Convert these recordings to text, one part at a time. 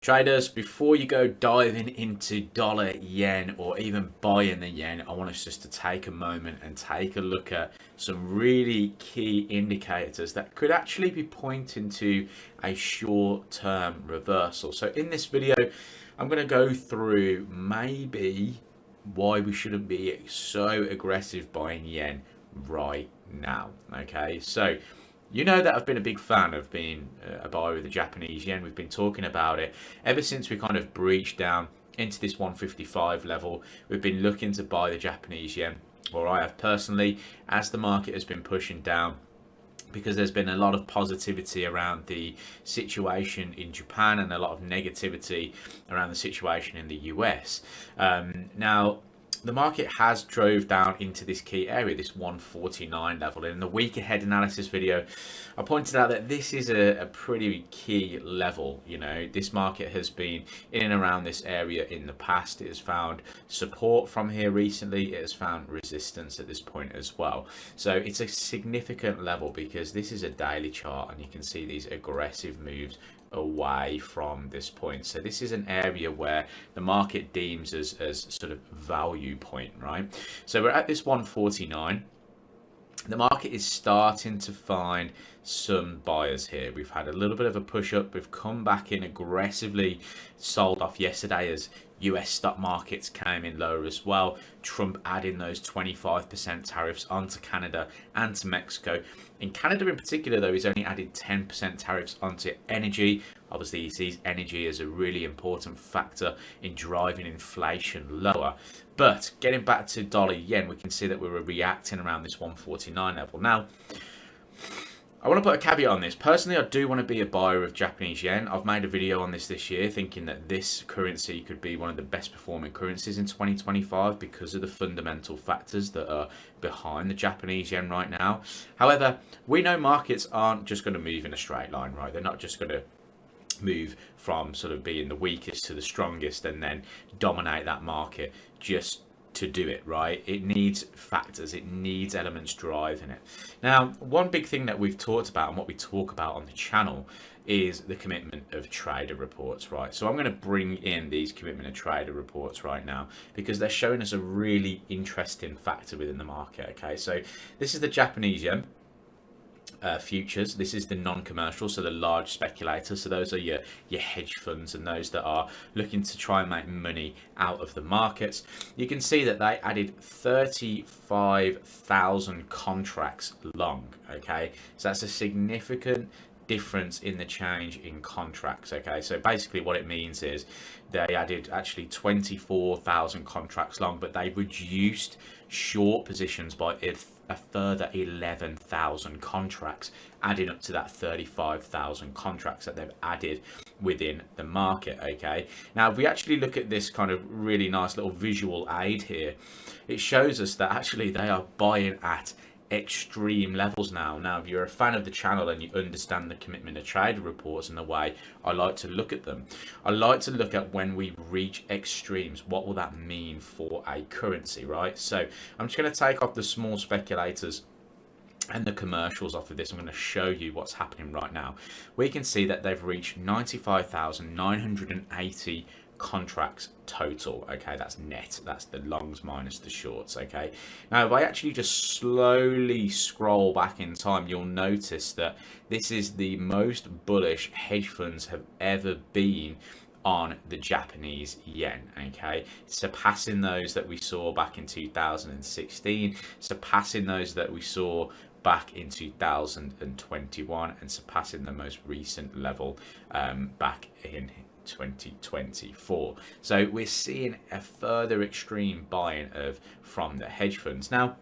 Traders, before you go diving into dollar, yen, or even buying the yen, I want us just to take a moment and take a look at some really key indicators that could actually be pointing to a short-term reversal. So in this video, I'm going to go through maybe why we shouldn't be so aggressive buying yen right now. Okay, so you know that I've been a big fan of being a buyer of the Japanese yen. We've been talking about it ever since we kind of breached down into this 155 level. We've been looking to buy the Japanese yen, or I have personally, as the market has been pushing down, because there's been a lot of positivity around the situation in Japan and a lot of negativity around the situation in the US. Now, the market has drove down into this key area, this 149 level. In the week ahead analysis video, I pointed out that this is a pretty key level. You know, this market has been in and around this area in the past. It has found support from here recently. It has found resistance at this point as well. So it's a significant level because this is a daily chart and you can see these aggressive moves away from this point. So this is an area where the market deems as sort of value point, right? So we're at this 149. The market is starting to find some buyers here. We've had a little bit of a push up. We've come back in aggressively, sold off yesterday as US stock markets came in lower as well. Trump adding those 25% tariffs onto Canada and to Mexico. In Canada in particular, though, he's only added 10% tariffs onto energy. Obviously, he sees energy as a really important factor in driving inflation lower. But getting back to dollar yen, we can see that we were reacting around this 149 level. Now, I want to put a caveat on this. Personally, I do want to be a buyer of Japanese yen. I've made a video on this year thinking that this currency could be one of the best performing currencies in 2025 because of the fundamental factors that are behind the Japanese yen right now. However, we know markets aren't just going to move in a straight line, right? They're not just going to move from sort of being the weakest to the strongest and then dominate that market just to do it, right? It needs factors, it needs elements driving it. Now, one big thing that we've talked about and what we talk about on the channel is the commitment of trader reports, right? So I'm going to bring in these commitment of trader reports right now because they're showing us a really interesting factor within the market. Okay, so this is the Japanese yen futures. This is the non-commercial, so the large speculators. So those are your hedge funds and those that are looking to try and make money out of the markets. You can see that they added 35,000 contracts long. Okay, so that's a significant difference in the change in contracts. Okay, so basically what it means is they added actually 24,000 contracts long, but they reduced short positions by a further 11,000 contracts, adding up to that 35,000 contracts that they've added within the market. Okay, now if we actually look at this kind of really nice little visual aid here, it shows us that actually they are buying at extreme levels now. Now, if you're a fan of the channel and you understand the commitment of trader reports and the way I like to look at them, I like to look at when we reach extremes, what will that mean for a currency, right? So I'm just going to take off the small speculators and the commercials off of this. I'm going to show you what's happening right now. We can see that they've reached 95,980 contracts total. Okay, that's net, that's the longs minus the shorts. Okay, now if I actually just slowly scroll back in time, you'll notice that this is the most bullish hedge funds have ever been on the Japanese yen. Okay, surpassing those that we saw back in 2016, surpassing those that we saw back in 2021, and surpassing the most recent level back in 2024. So we're seeing a further extreme buying from the hedge funds. Now,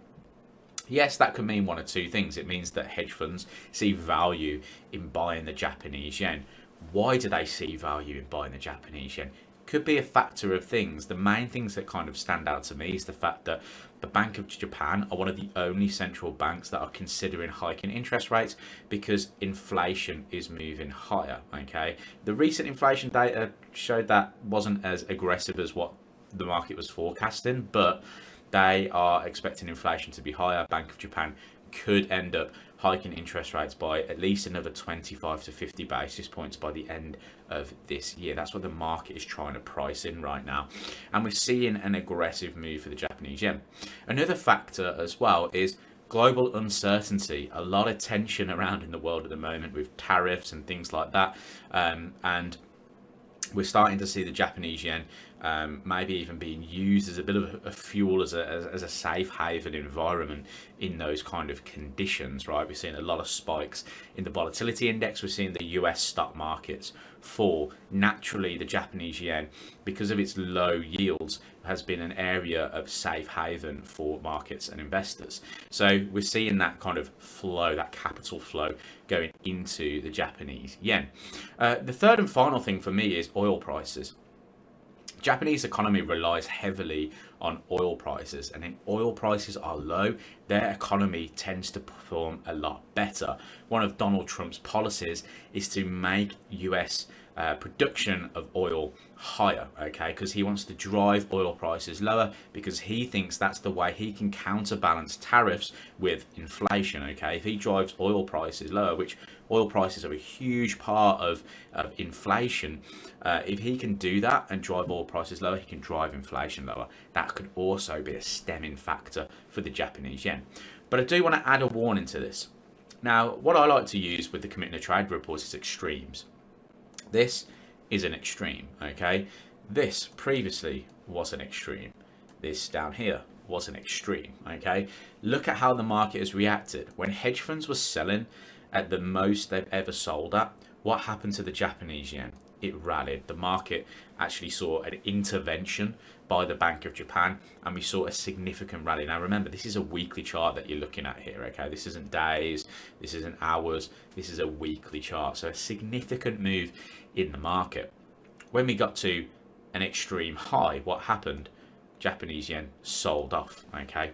yes, that could mean one of two things. It means that hedge funds see value in buying the Japanese yen. Why do they see value in buying the Japanese yen? Could be a factor of things. The main things that kind of stand out to me is the fact that the Bank of Japan are one of the only central banks that are considering hiking interest rates because inflation is moving higher. Okay, the recent inflation data showed that wasn't as aggressive as what the market was forecasting, but they are expecting inflation to be higher. Bank of Japan could end up hiking interest rates by at least another 25 to 50 basis points by the end of this year. That's what the market is trying to price in right now. And we're seeing an aggressive move for the Japanese yen. Another factor as well is global uncertainty. A lot of tension around in the world at the moment with tariffs and things like that. And we're starting to see the Japanese yen maybe even being used as a bit of a fuel, as a safe haven environment in those kind of conditions, right? We're seeing a lot of spikes in the volatility index. We're seeing the US stock markets fall. Naturally, the Japanese yen, because of its low yields, has been an area of safe haven for markets and investors. So we're seeing that kind of flow, that capital flow going into the Japanese yen. The third and final thing for me is oil prices. Japanese economy relies heavily on oil prices, and when oil prices are low, their economy tends to perform a lot better. One of Donald Trump's policies is to make US production of oil higher, okay, because he wants to drive oil prices lower, because he thinks that's the way he can counterbalance tariffs with inflation, okay. If he drives oil prices lower, which oil prices are a huge part of inflation, if he can do that and drive oil prices lower, he can drive inflation lower. That could also be a stemming factor for the Japanese yen. But I do want to add a warning to this. Now, what I like to use with the commitment to trade reports is extremes. This is an extreme, okay? This previously was an extreme. This down here was an extreme, okay? Look at how the market has reacted. When hedge funds were selling at the most they've ever sold at, what happened to the Japanese yen? It rallied. The market actually saw an intervention by the Bank of Japan, and we saw a significant rally. Now remember, this is a weekly chart that you're looking at here, okay? This isn't days, this isn't hours, this is a weekly chart. So a significant move in the market. When we got to an extreme high, what happened? Japanese yen sold off, okay?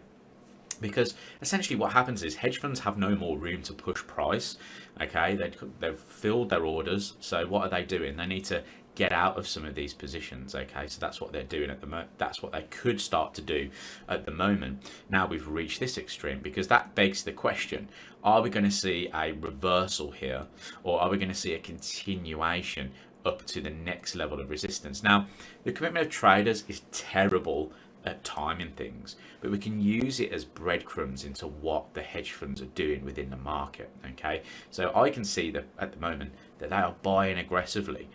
Because essentially what happens is hedge funds have no more room to push price, okay? They've filled their orders, so what are they doing? They need to get out of some of these positions, okay? So that's what they're doing at the moment. That's what they could start to do at the moment. Now we've reached this extreme, because that begs the question, are we going to see a reversal here, or are we going to see a continuation up to the next level of resistance? Now, the commitment of traders is terrible at timing things, but we can use it as breadcrumbs into what the hedge funds are doing within the market, okay? So I can see that at the moment that they are buying aggressively.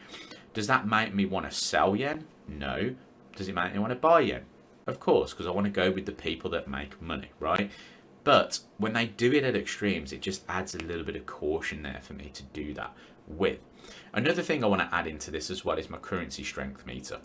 Does that make me want to sell yen? No. Does it make me want to buy yen? Of course, because I want to go with the people that make money, right? But when they do it at extremes, it just adds a little bit of caution there for me to do that with. Another thing I want to add into this as well is my currency strength meter.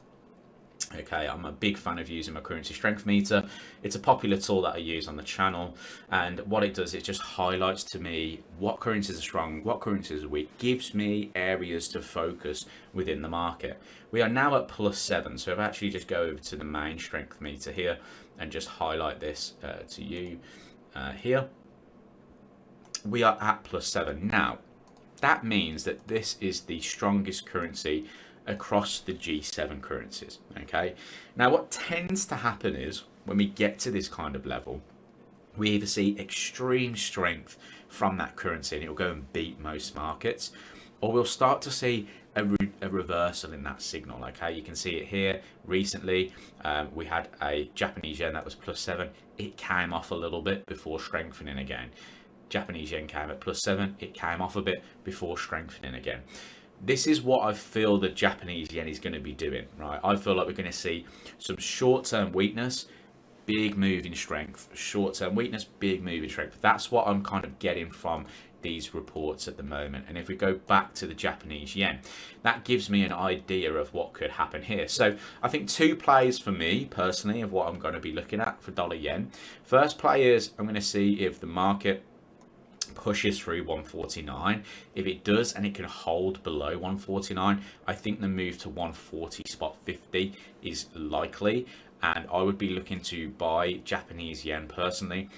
Okay, I'm a big fan of using my currency strength meter. It's a popular tool that I use on the channel, and what it does, it just highlights to me what currencies are strong, what currencies are weak, gives me areas to focus within the market. We are now at +7, so if I actually just go over to the main strength meter here and just highlight this to you here, we are at +7. Now, that means that this is the strongest currency across the G7 currencies, okay? Now, what tends to happen is when we get to this kind of level, we either see extreme strength from that currency and it will go and beat most markets, or we'll start to see a reversal in that signal, okay? You can see it here recently. We had a Japanese yen that was +7. It came off a little bit before strengthening again. Japanese yen came at +7. It came off a bit before strengthening again. This is what I feel the Japanese yen is going to be doing, right? I feel like we're going to see some short-term weakness, big move in strength. Short-term weakness, big move in strength. That's what I'm kind of getting from these reports at the moment. And if we go back to the Japanese yen, that gives me an idea of what could happen here. So I think two plays for me personally of what I'm going to be looking at for dollar yen. First play is I'm going to see if the market pushes through 149. If it does and it can hold below 149, I think the move to 140.50 is likely, and I would be looking to buy Japanese yen personally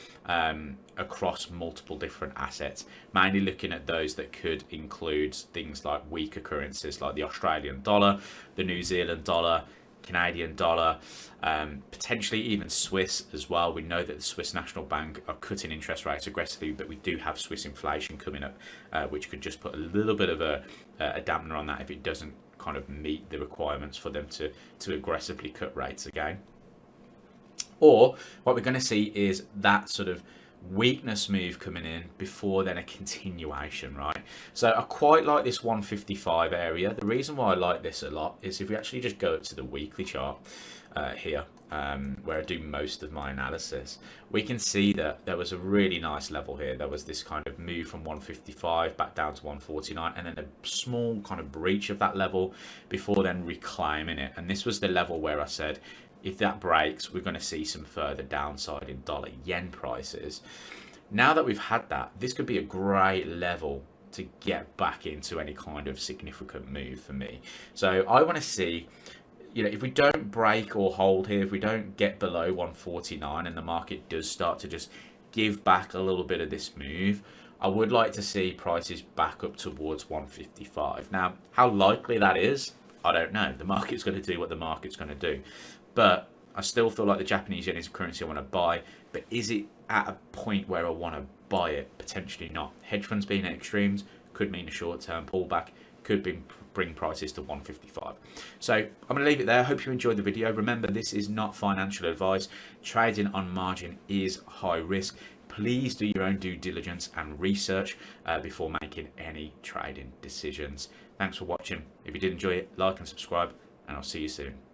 across multiple different assets, mainly looking at those that could include things like weaker currencies like the Australian dollar, the New Zealand dollar, Canadian dollar, potentially even Swiss as well. We know that the Swiss National Bank are cutting interest rates aggressively, but we do have Swiss inflation coming up, which could just put a little bit of a dampener on that if it doesn't kind of meet the requirements for them to aggressively cut rates again. Or what we're going to see is that sort of weakness move coming in before then a continuation, right? So I quite like this 155 area. The reason why I like this a lot is if we actually just go up to the weekly chart here, where I do most of my analysis, we can see that there was a really nice level here. There was this kind of move from 155 back down to 149, and then a small kind of breach of that level before then reclaiming it. And this was the level where I said, if that breaks, we're going to see some further downside in dollar yen prices. Now that we've had that, this could be a great level to get back into any kind of significant move for me. So I want to see, you know, if we don't break or hold here, if we don't get below 149 and the market does start to just give back a little bit of this move, I would like to see prices back up towards 155. Now, how likely that is, I don't know. The market's going to do what the market's going to do. But I still feel like the Japanese yen is a currency I want to buy. But is it at a point where I want to buy it? Potentially not. Hedge funds being at extremes could mean a short-term pullback, could bring prices to 155. So I'm going to leave it there. I hope you enjoyed the video. Remember, this is not financial advice. Trading on margin is high risk. Please do your own due diligence and research before making any trading decisions. Thanks for watching. If you did enjoy it, like and subscribe, and I'll see you soon.